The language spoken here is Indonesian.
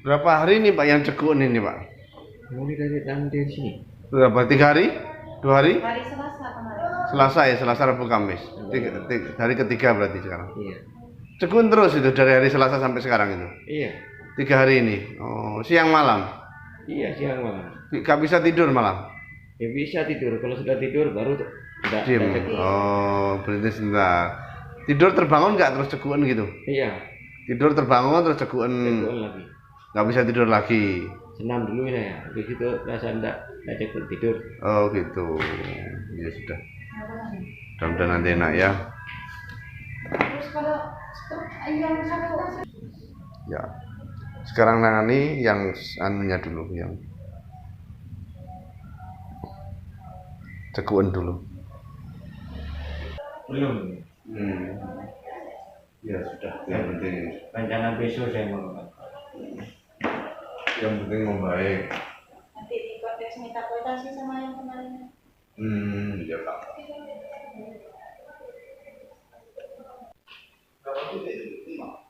Berapa hari ini Pak yang cekuan ini Pak? Mulai dari tanggal sini. Berapa? 3 hari? 2 hari? Hari Selasa kemarin. Selasa ya, Selasa Rabu Kamis. Hari ketiga berarti sekarang. Iya. Cekuan terus itu dari hari Selasa sampai sekarang itu. Iya. 3 hari ini. Oh, siang malam. Iya, siang malam. Gak bisa tidur malam. Ya bisa tidur. Kalau sudah tidur baru tidak Diem. cekuan. Oh, berarti sebentar. Tidur terbangun nggak terus cekuan gitu? Iya. Tidur terbangun terus cekuan. Cekuan lagi. Nggak bisa tidur lagi. Senam dulu ya. Habis itu rasa tidak cekuan tidur. Oh gitu. Ya sudah. Mudah-mudahan nanti enak ya. Terus kalau yang satu Ya. Sekarang nangani yang anunya dulu, yang cekuan dulu. Belum. Ya sudah. Yang penting. Rencana besok saya mau. Yang penting membaik. nanti di konteks metabolisasi sama yang kemarin. Ya Pak. Berapa titik? 5.